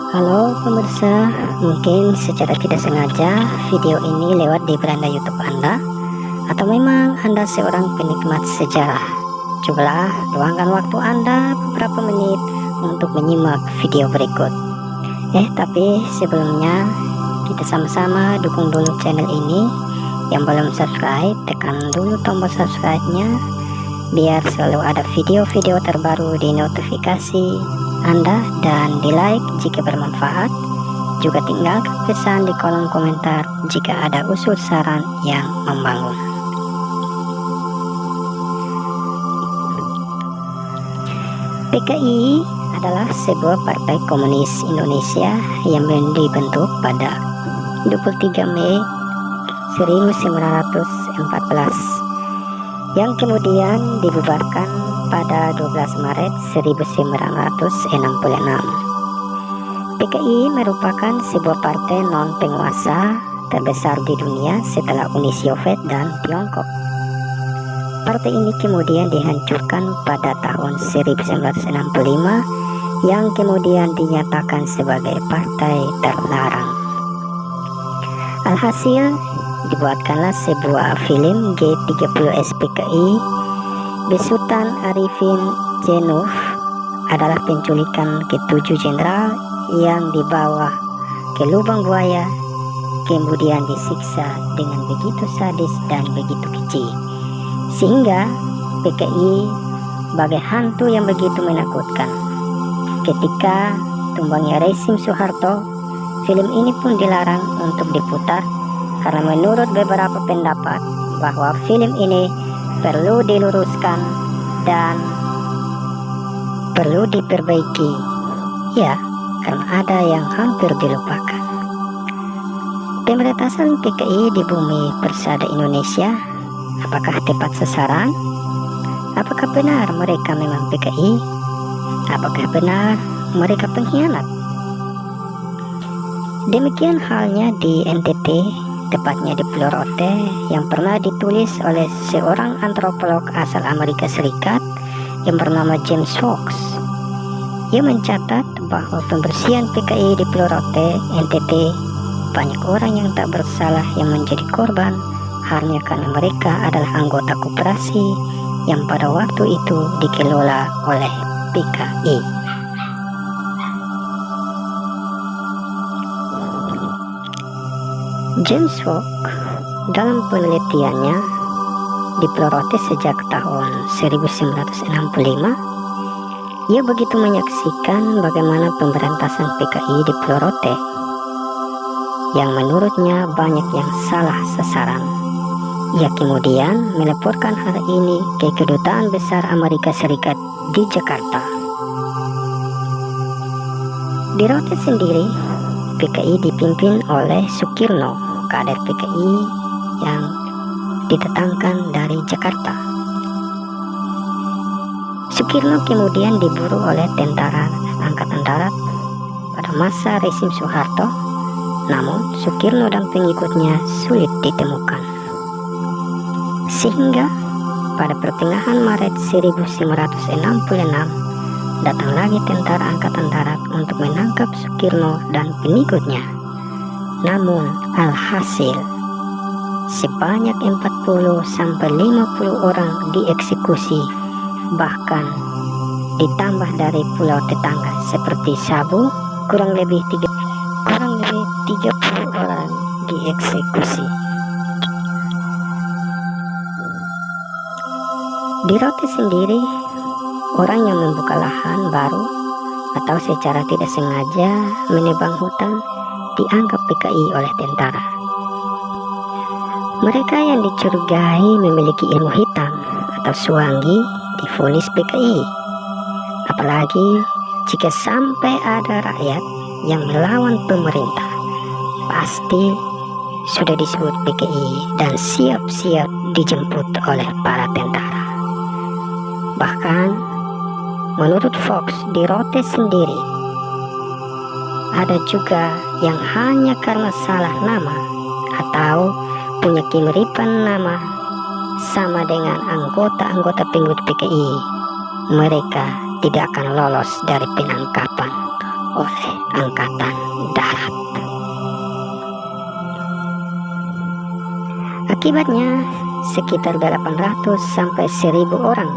Halo pemirsa, mungkin secara tidak sengaja video ini lewat di beranda YouTube Anda, atau memang Anda seorang penikmat sejarah. Cobalah luangkan waktu Anda beberapa menit untuk menyimak video berikut. Tapi sebelumnya kita sama-sama dukung dulu channel ini. Yang belum subscribe, tekan dulu tombol subscribe-nya biar selalu ada video-video terbaru di notifikasi Anda, dan di like jika bermanfaat. Juga tinggalkan pesan di kolom komentar jika ada usul saran yang membangun. PKI adalah sebuah partai komunis Indonesia yang dibentuk pada 23 Mei 1914 yang kemudian dibubarkan pada 12 Maret 1966. PKI merupakan sebuah partai non-penguasa terbesar di dunia setelah Uni Soviet dan Tiongkok. Partai ini kemudian dihancurkan pada tahun 1965 yang kemudian dinyatakan sebagai partai terlarang. Alhasil, dibuatkanlah sebuah film G30 SPKI. Besutan Arifin Djenuf adalah penculikan ke-7 jenderal yang dibawa ke lubang buaya, kemudian disiksa dengan begitu sadis dan begitu keji, sehingga PKI bagai hantu yang begitu menakutkan. Ketika tumbangnya rezim Soeharto, film ini pun dilarang untuk diputar karena menurut beberapa pendapat bahwa film ini perlu diluruskan dan perlu diperbaiki, karena ada yang hampir dilupakan. Pemberantasan PKI di bumi persada Indonesia, apakah tepat sasaran? Apakah benar mereka memang PKI? Apakah benar mereka pengkhianat? Demikian halnya di NTT, tepatnya di Pulau Rote, yang pernah ditulis oleh seorang antropolog asal Amerika Serikat yang bernama James Fox. Ia mencatat bahwa pembersihan PKI di Pulau Rote, NTT, banyak orang yang tak bersalah yang menjadi korban hanya karena mereka adalah anggota koperasi yang pada waktu itu dikelola oleh PKI. James Fox dalam penelitiannya di Pulau Rote sejak tahun 1965, ia begitu menyaksikan bagaimana pemberantasan PKI di Pulau Rote yang menurutnya banyak yang salah sasaran. Ia kemudian melaporkan hal ini ke Kedutaan Besar Amerika Serikat di Jakarta. Di Rote sendiri, PKI dipimpin oleh Sukirno, kader PKI yang didatangkan dari Jakarta. Sukirno kemudian diburu oleh tentara Angkatan Darat pada masa rezim Soeharto, namun Sukirno dan pengikutnya sulit ditemukan. Sehingga pada pertengahan Maret 1966 datang lagi tentara Angkatan Darat untuk menangkap Sukirno dan pengikutnya. Namun alhasil sebanyak 40-50 orang dieksekusi, bahkan ditambah dari pulau tetangga seperti Sabu, kurang lebih 30 orang dieksekusi. Di Rote sendiri, orang yang membuka lahan baru atau secara tidak sengaja menebang hutan dianggap PKI oleh tentara. Mereka yang dicurigai memiliki ilmu hitam atau suanggi divonis PKI. Apalagi jika sampai ada rakyat yang melawan pemerintah, pasti sudah disebut PKI dan siap-siap dijemput oleh para tentara. Bahkan menurut Fox, di Rote sendiri ada juga yang hanya karena salah nama atau punya kemiripan nama sama dengan anggota-anggota pengikut PKI, mereka tidak akan lolos dari penangkapan oleh Angkatan Darat. Akibatnya, sekitar 800 sampai 1000 orang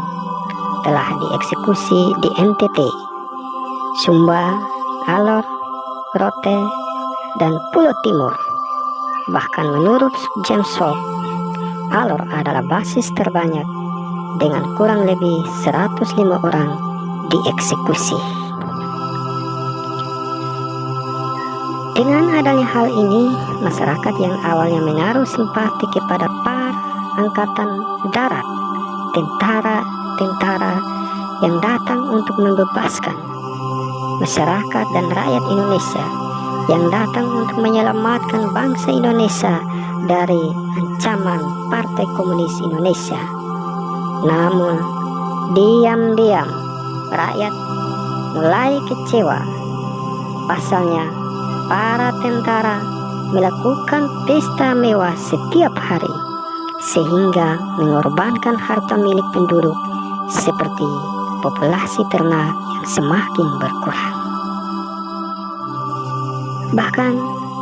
telah dieksekusi di NTT, Sumba, Alor, Rote, dan Pulau Timur. Bahkan menurut James Holt, Alor adalah basis terbanyak dengan kurang lebih 105 orang dieksekusi. Dengan adanya hal ini, masyarakat yang awalnya menaruh simpati kepada para Angkatan Darat, tentara yang datang untuk membebaskan masyarakat dan rakyat Indonesia, yang datang untuk menyelamatkan bangsa Indonesia dari ancaman Partai Komunis Indonesia. Namun, diam-diam rakyat mulai kecewa. Pasalnya, para tentara melakukan pesta mewah setiap hari, sehingga mengorbankan harta milik penduduk seperti populasi ternak yang semakin berkurang. Bahkan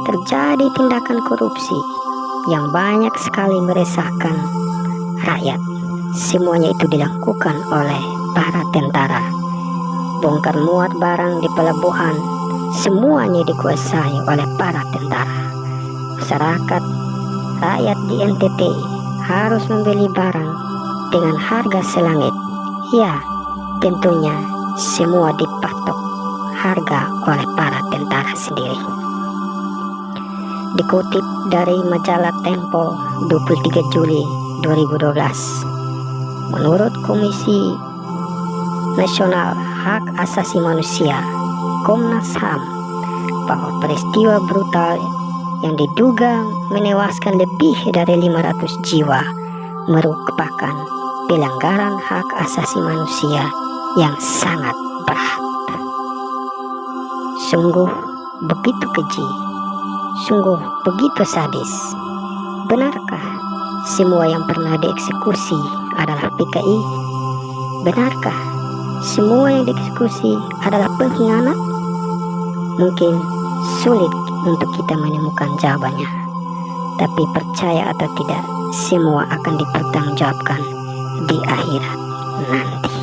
terjadi tindakan korupsi yang banyak sekali meresahkan rakyat. Semuanya itu dilakukan oleh para tentara. Bongkar muat barang di pelabuhan, semuanya dikuasai oleh para tentara. Masyarakat, rakyat di NTT harus membeli barang dengan harga selangit. Ya, tentunya semua dipatok harga oleh para tentara sendiri. Dikutip dari majalah Tempo 23 Juli 2012, menurut Komisi Nasional Hak Asasi Manusia Komnas HAM, bahwa peristiwa brutal yang diduga menewaskan lebih dari 500 jiwa merupakan pelanggaran hak asasi manusia yang sangat berat. Sungguh begitu keji, sungguh begitu sadis. Benarkah semua yang pernah dieksekusi adalah PKI? Benarkah semua yang dieksekusi adalah pengkhianat? Mungkin sulit untuk kita menemukan jawabannya, tapi percaya atau tidak, semua akan dipertanggungjawabkan di akhirat nanti.